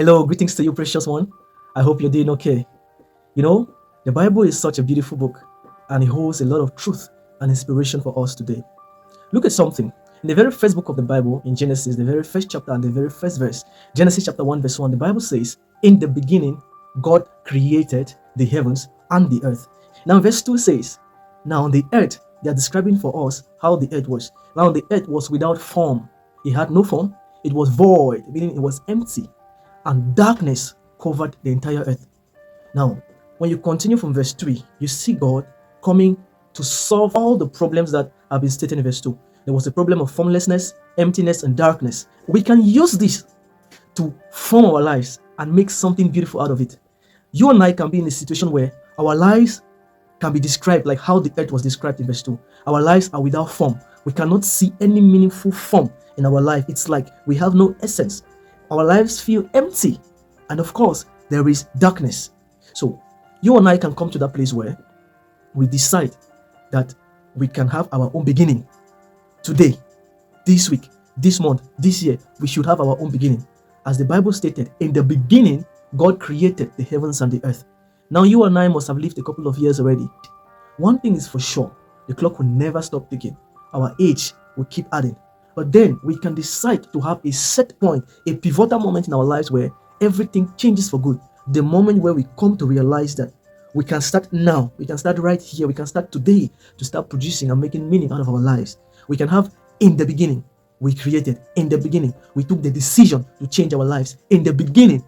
Hello, greetings to you, precious one. I hope you're doing okay. You know, the Bible is such a beautiful book and it holds a lot of truth and inspiration for us today. Look at something. In the very first book of the Bible, in Genesis, the very first chapter and the very first verse, Genesis chapter 1, verse 1, the Bible says, "In the beginning, God created the heavens and the earth." Now, verse 2 says, "Now the earth," they are describing for us how the earth was. Now, the earth was without form. It had no form. It was void, meaning it was empty, and darkness covered the entire earth. Now, when you continue from verse 3, you see God coming to solve all the problems that have been stated in verse 2. There was a problem of formlessness, emptiness, and darkness. We can use this to form our lives and make something beautiful out of it. You and I can be in a situation where our lives can be described like how the earth was described in verse 2. Our lives are without form. We cannot see any meaningful form in our life. It's like we have no essence. Our lives feel empty. And of course, there is darkness. So you and I can come to that place where we decide that we can have our own beginning. Today, this week, this month, this year, we should have our own beginning. As the Bible stated, in the beginning, God created the heavens and the earth. Now you and I must have lived a couple of years already. One thing is for sure, the clock will never stop ticking. Our age will keep adding. But then we can decide to have a set point, a pivotal moment in our lives where everything changes for good. The moment where we come to realize that we can start now, we can start right here, we can start today to start producing and making meaning out of our lives. We can have in the beginning, we created. In the beginning, we took the decision to change our lives. In the beginning,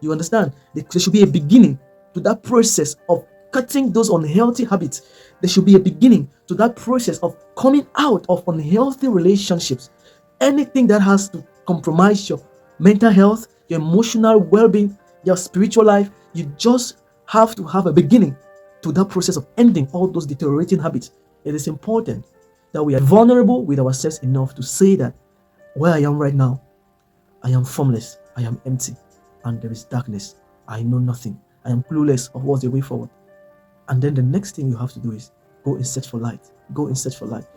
you understand? There should be a beginning to that process of cutting those unhealthy habits. There should be a beginning to that process of coming out of unhealthy relationships. Anything that has to compromise your mental health, your emotional well-being, your spiritual life, you just have to have a beginning to that process of ending all those deteriorating habits. It is important that we are vulnerable with ourselves enough to say that where I am right now, I am formless, I am empty, and there is darkness. I know nothing. I am clueless of what's the way forward. And then the next thing you have to do is go in search for light. Go in search for light.